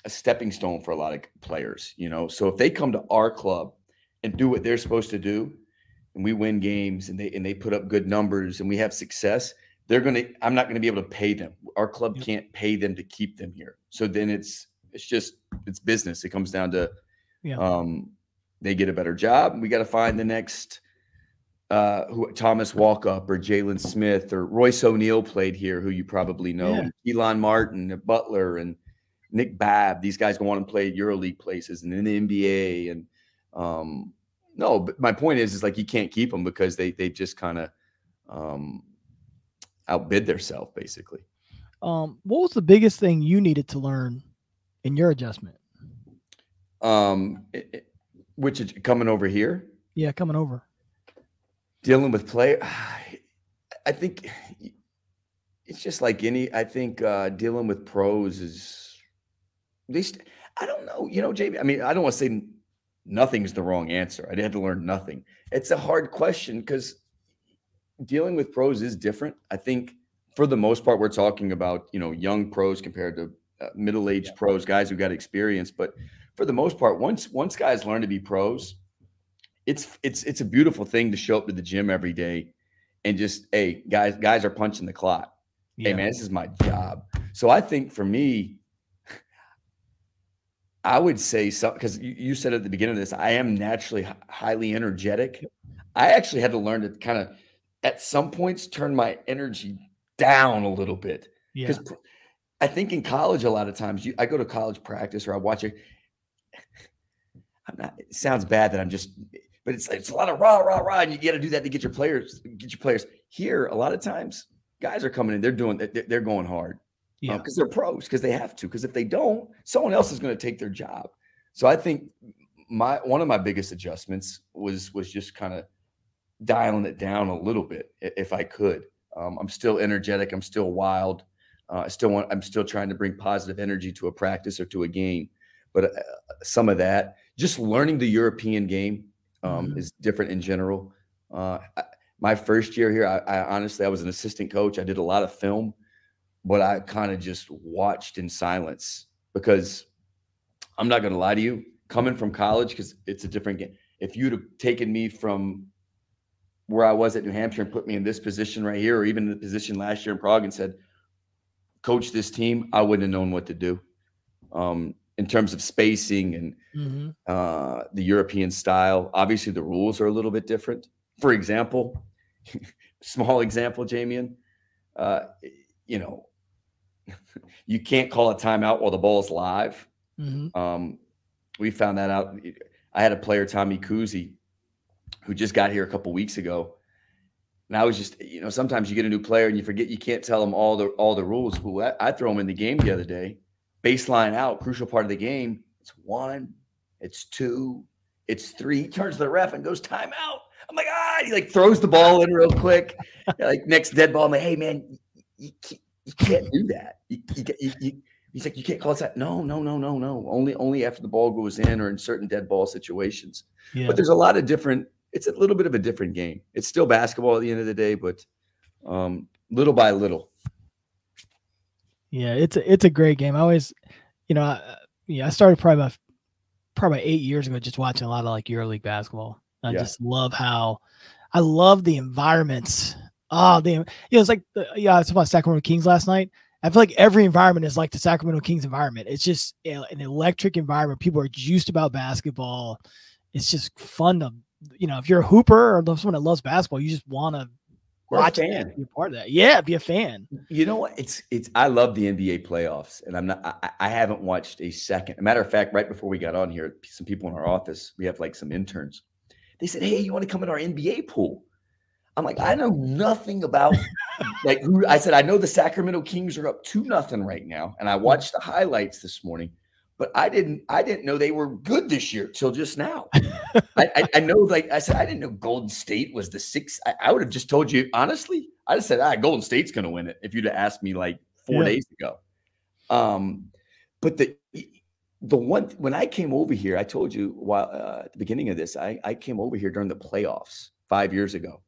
a stepping stone for a lot of players, So if they come to our club and do what they're supposed to do, and we win games and they put up good numbers and we have success, I'm not going to be able to pay them. Our club can't pay them to keep them here. So then it's business. It comes down to they get a better job, and we got to find the next Thomas Walkup or Jalen Smith or Royce O'Neal played here, who you probably know, and Elon Martin, and Butler, and Nick Babb. These guys go on and play EuroLeague places and in the NBA. And no, but my point is like you can't keep them because they just kind of outbid themselves basically. What was the biggest thing you needed to learn in your adjustment? Which is coming over here? Yeah, coming over. Dealing with play. I think it's just like any, I think dealing with pros is, at least, I don't know, Jamie, I mean, I don't want to say nothing's the wrong answer. I had to learn nothing. It's a hard question because dealing with pros is different. I think for the most part, we're talking about, young pros compared to middle-aged pros, guys who got experience. But for the most part, once guys learn to be pros, it's a beautiful thing to show up to the gym every day and just, hey, guys are punching the clock. Yeah. Hey, man, this is my job. So I think for me, I would say so, because you said at the beginning of this, I am naturally highly energetic. I actually had to learn to kind of, at some points, turn my energy down a little bit. Because I think in college, a lot of times, I go to college practice or I watch it. It sounds bad that I'm just, but it's a lot of rah, rah, rah, and you got to do that to get your players. Here, a lot of times, guys are coming in, they're going hard. Because they're pros, because they have to. Because if they don't, someone else is going to take their job. So I think one of my biggest adjustments was just kind of dialing it down a little bit, if I could. I'm still energetic. I'm still wild. I'm still trying to bring positive energy to a practice or to a game. But some of that, just learning the European game is different in general. My first year here, I honestly, I was an assistant coach. I did a lot of film. But I kind of just watched in silence because I'm not going to lie to you, coming from college, because it's a different game. If you'd have taken me from where I was at New Hampshire and put me in this position right here, or even the position last year in Prague and said, coach this team, I wouldn't have known what to do in terms of spacing and the European style. Obviously, the rules are a little bit different. For example, small example, Jamion, you can't call a timeout while the ball's live. We found that out. I had a player, Tommy Kuzi, who just got here a couple weeks ago. And I was just, sometimes you get a new player and you forget, you can't tell them all the rules. Well, I throw him in the game the other day, baseline out, crucial part of the game. It's 1, it's 2, it's 3. He turns to the ref and goes timeout. I'm like, he like throws the ball in real quick. Like next dead ball, I'm like, hey man, you can't do that. He's like, you can't call it that. No. Only after the ball goes in or in certain dead ball situations. Yeah. But there's a lot of different. It's a little bit of a different game. It's still basketball at the end of the day, but little by little. Yeah, it's a great game. I always, I started probably about 8 years ago just watching a lot of like EuroLeague basketball. I just love I love the environments. It's like I was talking about Sacramento Kings last night. I feel like every environment is like the Sacramento Kings environment. It's just an electric environment. People are juiced about basketball. It's just fun to, if you're a hooper or someone that loves basketball, you just want to watch it, be a part of that. Yeah, be a fan. You know what? I love the NBA playoffs, and I haven't watched a second. As a matter of fact, right before we got on here, some people in our office, we have like some interns. They said, hey, you want to come in our NBA pool? I'm like, I know nothing about like I said, I know the Sacramento Kings are up 2-0 right now. And I watched the highlights this morning, but I didn't know they were good this year till just now. I know, like I said, I didn't know Golden State was the 6th. I would have just told you, honestly, I just said, Golden State's going to win it if you'd have asked me like 4 days ago. But the one, when I came over here, I told you at the beginning of this, I came over here during the playoffs 5 years ago.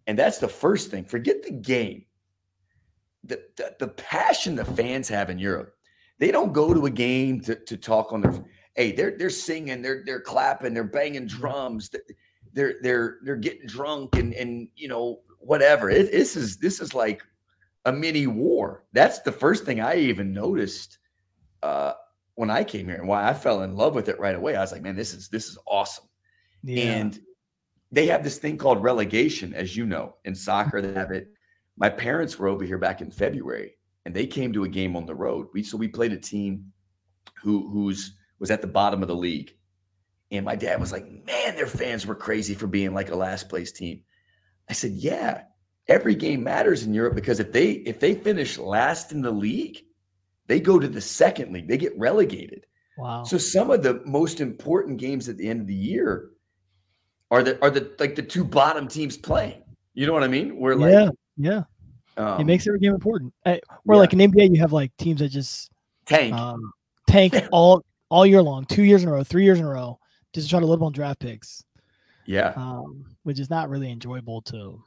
And that's the first thing. Forget the game. The passion the fans have in Europe. They don't go to a game to talk on their. Hey, they're singing, they're clapping, they're banging drums, they're getting drunk and whatever. This is like a mini war. That's the first thing I even noticed when I came here, and why I fell in love with it right away. I was like, man, this is awesome. Yeah. And they have this thing called relegation, as you know, in soccer. They have it. My parents were over here back in February, and they came to a game on the road. We played a team who was at the bottom of the league, and my dad was like, "Man, their fans were crazy for being like a last place team." I said, "Yeah, every game matters in Europe, because if they finish last in the league, they go to the second league. They get relegated. Wow. So some of the most important games at the end of the year are the like the two bottom teams playing. You know what I mean? We're like, yeah. It makes every game important. Where like in NBA, you have like teams that just tank all year long, 2 years in a row, 3 years in a row, just to try to live on draft picks. Yeah. Which is not really enjoyable to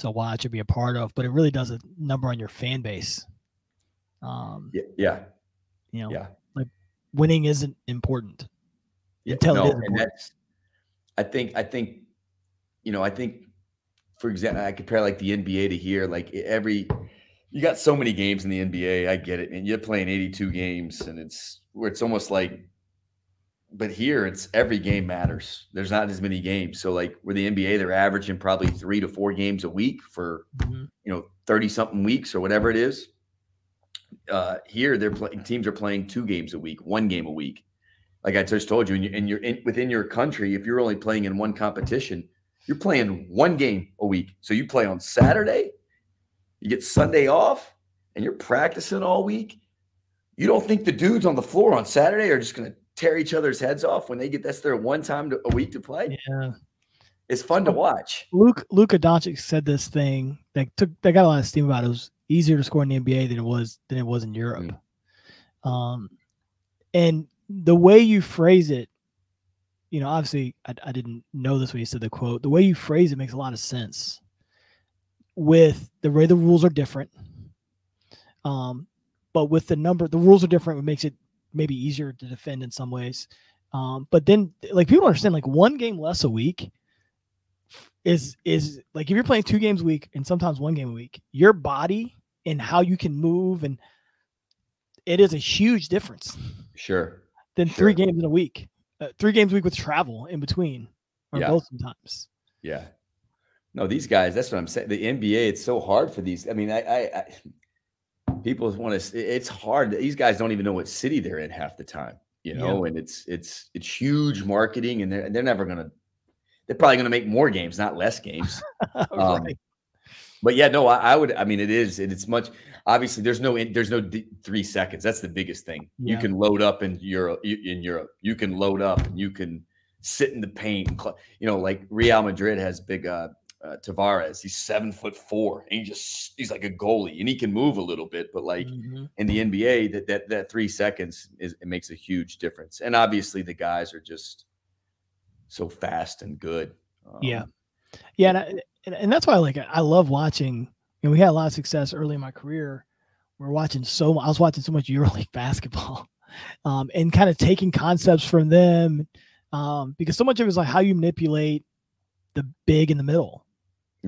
watch or be a part of, but it really does a number on your fan base. Yeah. You know, like winning isn't important until it is important. And I think, for example, I compare like the NBA to here, like you got so many games in the NBA. I get it. And you're playing 82 games, and it's almost like, but here it's every game matters. There's not as many games. So like where the NBA, they're averaging probably 3 to 4 games a week for, 30 something weeks or whatever it is. Here teams are playing 2 games a week, 1 game a week. Like I just told you, and you're within your country, if you're only playing in one competition, you're playing 1 game a week. So you play on Saturday, you get Sunday off, and you're practicing all week. You don't think the dudes on the floor on Saturday are just going to tear each other's heads off when that's their one time a week to play? Yeah. It's Fun to watch. Luka Doncic said this thing that got a lot of steam about it. It was easier to score in the NBA than it was in Europe. And the way you phrase it, obviously I didn't know this when you said the quote. The way you phrase it makes a lot of sense with the way the rules are different. But with the rules are different, it makes it maybe easier to defend in some ways. But then like people don't understand, like 1 game less a week is like, if you're playing 2 games a week and sometimes 1 game a week, your body and how you can move, and it is a huge difference. Sure. Than 3 games in a week. 3 games a week with travel in between, or both sometimes. Yeah. No, these guys, that's what I'm saying. The NBA, it's so hard for these. I mean, people want to, it's hard. These guys don't even know what city they're in half the time, and it's huge marketing, and they're probably going to make more games, not less games. Right. But yeah, no, it's much, obviously there's no 3 seconds. That's the biggest thing. Yeah. You can load up in Europe, you can load up and you can sit in the paint. Like Real Madrid has big, Tavares, he's 7'4", and he's like a goalie, and he can move a little bit, but like in the NBA, that 3 seconds it makes a huge difference. And obviously the guys are just so fast and good. And that's why I love watching. We had a lot of success early in my career. I was watching so much EuroLeague basketball, and kind of taking concepts from them, because so much of it is like how you manipulate the big in the middle.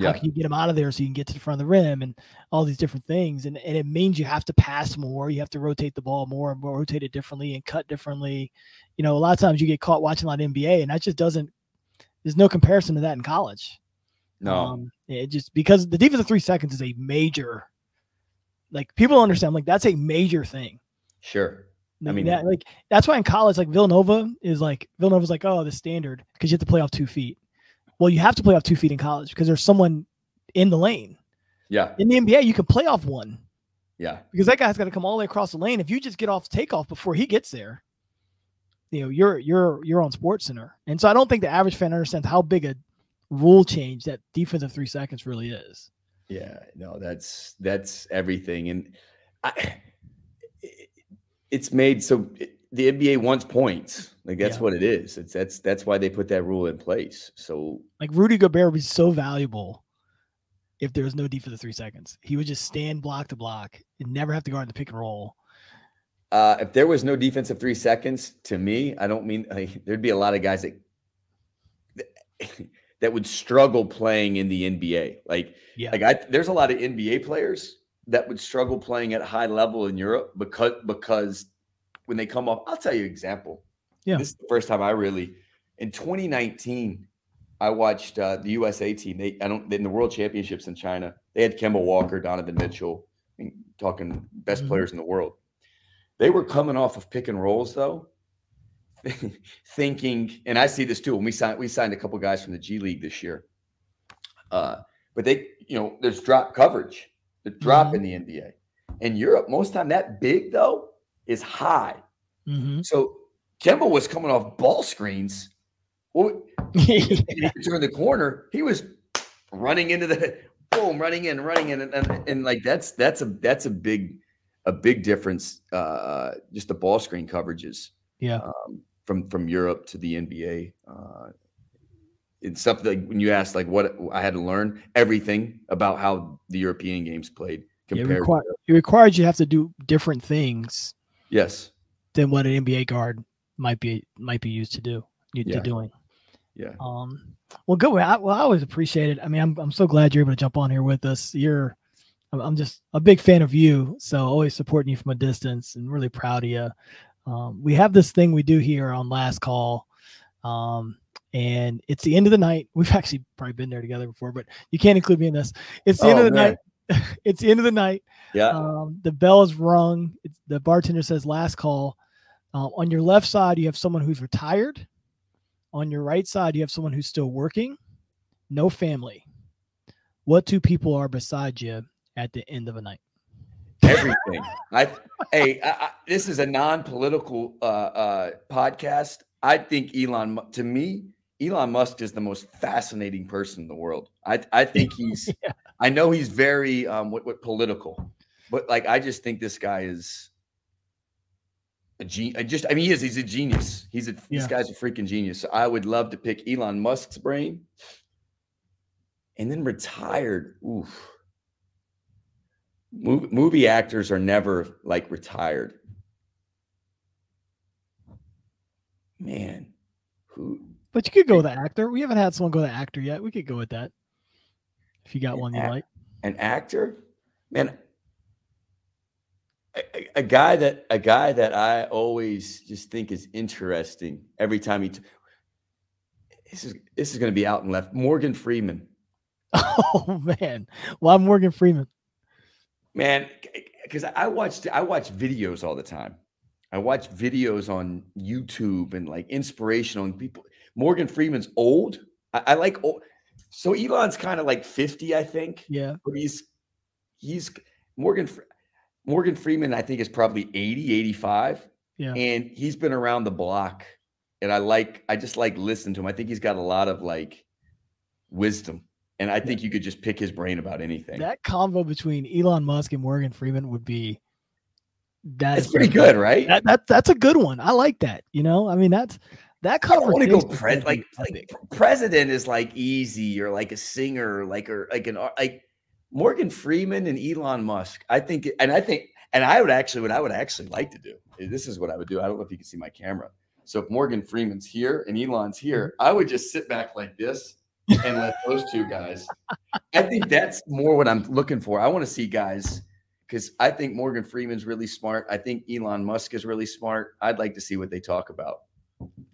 How can you get them out of there so you can get to the front of the rim, and all these different things. And it means you have to pass more. You have to rotate the ball more and more, rotate it differently and cut differently. A lot of times you get caught watching a lot of NBA, and that just there's no comparison to that in college. No. It just, because the defense of 3 seconds is a major, like, people don't understand, like, that's a major thing. Sure. I mean, that's why in college, like Villanova's like, oh, the standard, because you have to play off 2 feet. Well, you have to play off 2 feet in college because there's someone in the lane. Yeah. In the NBA, you can play off 1. Yeah. Because that guy's got to come all the way across the lane. If you just get off takeoff before he gets there, you're on Sports Center. And so I don't think the average fan understands how big a rule change that defensive 3 seconds really is. Yeah, no, that's everything. And it's made so the NBA wants points. Like that's what it is. That's why they put that rule in place. So like Rudy Gobert would be so valuable if there was no defensive 3 seconds. He would just stand block to block and never have to guard the pick and roll. If there was no defensive 3 seconds, to me, I don't mean there'd be a lot of guys that would struggle playing in the NBA. There's a lot of NBA players that would struggle playing at a high level in Europe because when they come off, I'll tell you an example. Yeah. This is the first time in 2019, I watched the USA team. In the World Championships in China, they had Kemba Walker, Donovan Mitchell, talking best players in the world. They were coming off of pick and rolls though, thinking, and I see this too. When we signed a couple guys from the G League this year. but there's drop coverage, the drop in the NBA. In Europe, most of the time that big though is high. So Kemba was coming off ball screens. Well, during the corner, he was running into the boom, running in, and like that's a big difference. Just the ball screen coverages, from Europe to the NBA. It's something like when you asked like what I had to learn, everything about how the European games played compared. It requires you have to do different things. Yes. Than what an NBA guard might be used to doing. Yeah. Well, good. I always appreciate it. I mean, I'm so glad you're able to jump on here with us. I'm just a big fan of you. So always supporting you from a distance and really proud of you. We have this thing we do here on Last Call. And it's the end of the night. We've actually probably been there together before, but you can't include me in this. It's the end of the night. It's the end of the night. Yeah. The bell is rung. The bartender says last call. On your left side, you have someone who's retired. On your right side, you have someone who's still working. No family. What two people are beside you at the end of a night? Everything. This is a non-political podcast. I think Elon Musk is the most fascinating person in the world. I think he's. I know he's very political, but like I just think this guy is a genius. He's a genius. This guy's a freaking genius. So I would love to pick Elon Musk's brain, and then retired. Oof. Movie actors are never like retired. Man, who? But you could go with the actor. We haven't had someone go the actor yet. We could go with that. If you got one you like. An actor? Man, a guy that I always just think is interesting every time this is going to be out and left. Morgan Freeman. Oh man. Why Morgan Freeman? Man, because I watch videos all the time. I watch videos on YouTube and like inspirational and people. Morgan Freeman's old. I like old. So Elon's kind of like 50, I think. Yeah. But he's Morgan Freeman, I think, is probably 80, 85. Yeah. And he's been around the block. And I just like listening to him. I think he's got a lot of like wisdom. And I think you could just pick his brain about anything. That combo between Elon Musk and Morgan Freeman would be that's pretty good, right? That's a good one. I like that. I mean, that conversation. I want to go like president is like easy, or like a singer, like Morgan Freeman and Elon Musk. I would actually like to do. This is what I would do. I don't know if you can see my camera. So if Morgan Freeman's here and Elon's here, I would just sit back like this and let those two guys. I think that's more what I'm looking for. I want to see guys, because I think Morgan Freeman's really smart. I think Elon Musk is really smart. I'd like to see what they talk about.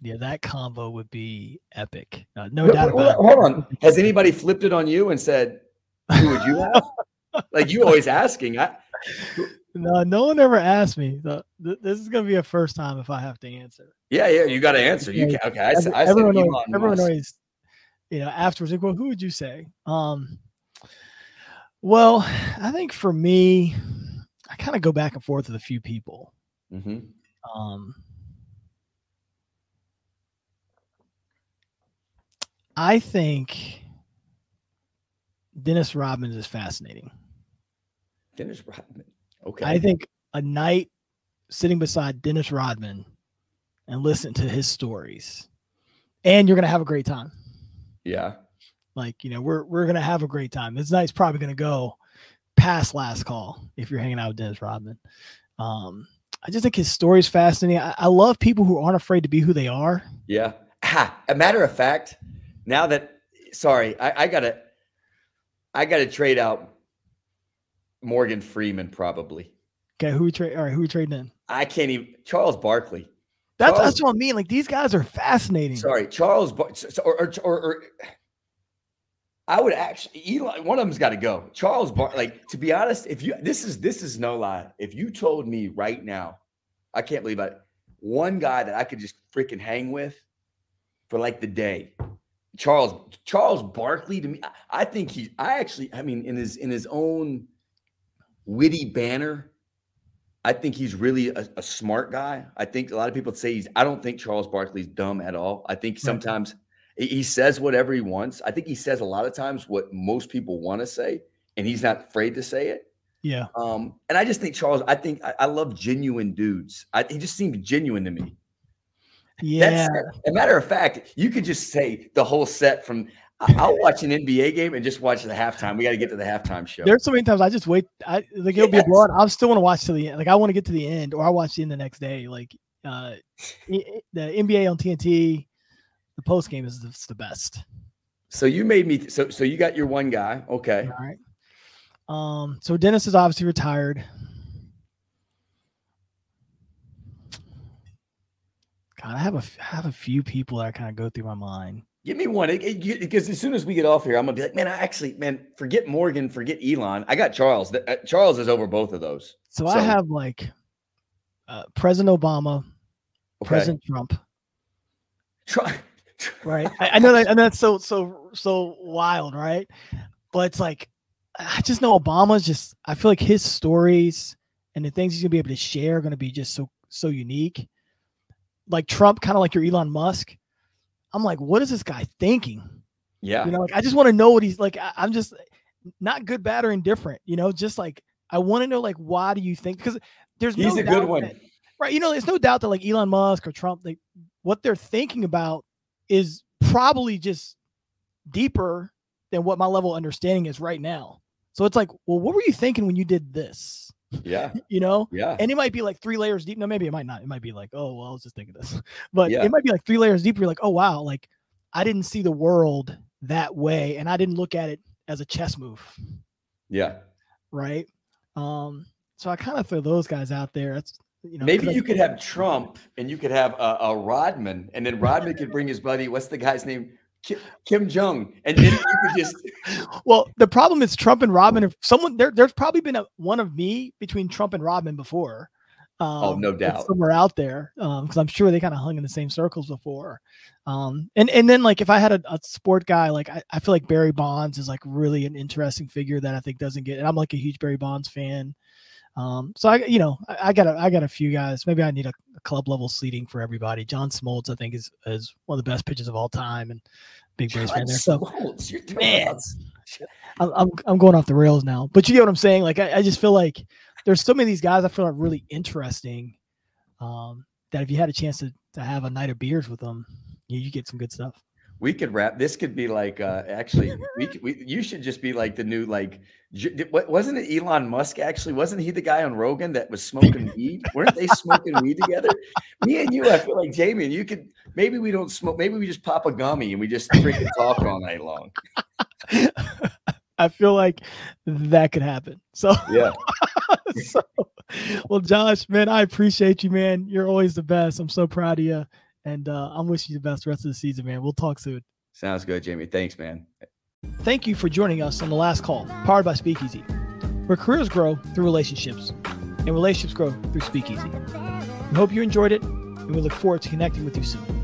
Yeah, that combo would be epic. No doubt about it. Hold on. Has anybody flipped it on you and said, who would you have? Like you always asking. No one ever asked me. This is going to be a first time if I have to answer. Yeah, you got to answer. You can. Okay, everyone always, afterwards, like, well, who would you say? Well, I think for me, I kind of go back and forth with a few people. Mm-hmm. I think Dennis Rodman is fascinating. Dennis Rodman. Okay. I think a night sitting beside Dennis Rodman and listen to his stories, and you're going to have a great time. Yeah. Like, we're going to have a great time. This night's probably going to go past last call if you're hanging out with Dennis Rodman. I just think his story is fascinating. I love people who aren't afraid to be who they are. Yeah. A matter of fact, now that, sorry, I gotta trade out Morgan Freeman probably. Okay, who we trading in? I can't even. Charles Barkley. That's what I mean. Like, these guys are fascinating. Sorry, Charles or I would actually Elon. One of them's got to go. Charles like, to be honest, if you this is no lie. If you told me right now, I can't believe it. One guy that I could just freaking hang with for like the day Charles Barkley, to me, I think in his own witty banner, I think he's really a smart guy. I think a lot of people say I don't think Charles Barkley's dumb at all. I think sometimes he says whatever he wants. I think he says a lot of times what most people want to say, and he's not afraid to say it. Yeah. And I just think Charles, I love genuine dudes. He just seemed genuine to me. Yeah. As a matter of fact, you could just say the whole set from I'll watch an NBA game and just watch the halftime. We got to get to the halftime show. There's so many times I just wait. It'll be a blowout. I still want to watch to the end. Like I want to get to the end, or I watch the end the next day. Like the NBA on TNT, the post game is the best. So you made me. So you got your one guy. Okay. All right. So Dennis is obviously retired. God, I have a few people that I kind of go through my mind. Give me one, because as soon as we get off here, I'm gonna be like, man, forget Morgan, forget Elon. I got Charles. Charles is over both of those. So I have like President Obama, President Trump. Right. I know that, and that's so wild, right? But it's like I just know Obama's just. I feel like his stories and the things he's gonna be able to share are gonna be just so unique. Like Trump, kind of like your Elon Musk. I'm like, what is this guy thinking? Yeah. Like I just want to know what he's like. I'm just not good, bad, or indifferent. Just like I want to know, like, why do you think? Because he's a good one, right? There's no doubt that like Elon Musk or Trump, like what they're thinking about is probably just deeper than what my level of understanding is right now. So it's like, well, what were you thinking when you did this? Yeah. Yeah. And it might be like 3 layers deep. No, maybe it might not. It might be like, oh, well, I was just thinking this. But it might be like 3 layers deep. You're like, oh, wow. Like I didn't see the world that way. And I didn't look at it as a chess move. Yeah. Right. So I kind of throw those guys out there. That's, maybe you could have Trump and you could have a Rodman, and then Rodman could bring his buddy. What's the guy's name? Kim Jong, and then you could just. Well, the problem is Trump and Rodman. If someone there's probably been one of me between Trump and Rodman before. Oh, no doubt. Somewhere out there, because I'm sure they kind of hung in the same circles before. And then like if I had a sport guy, like I feel like Barry Bonds is like really an interesting figure that I think doesn't get. And I'm like a huge Barry Bonds fan. So I got a few guys. Maybe I need a club level seating for everybody. John Smoltz, I think, is one of the best pitchers of all time, and big Braves fan there. So, man, I'm going off the rails now. But you get what I'm saying? Like I just feel like there's so many of these guys I feel are really interesting. That if you had a chance to have a night of beers with them, you get some good stuff. We could wrap. This could be like actually. You should just be like the new like. Wasn't it Elon Musk? Actually, wasn't he the guy on Rogan that was smoking weed? Weren't they smoking weed together? Me and you, I feel like Jamion. You could maybe we don't smoke. Maybe we just pop a gummy and we just freaking talk all night long. I feel like that could happen. So yeah. Well, Josh, man, I appreciate you, man. You're always the best. I'm so proud of you. And I'm wishing you the best rest of the season, man. We'll talk soon. Sounds good, Jamie. Thanks, man. Thank you for joining us on The Last Call, powered by Speakeasy, where careers grow through relationships and relationships grow through Speakeasy. We hope you enjoyed it, and we look forward to connecting with you soon.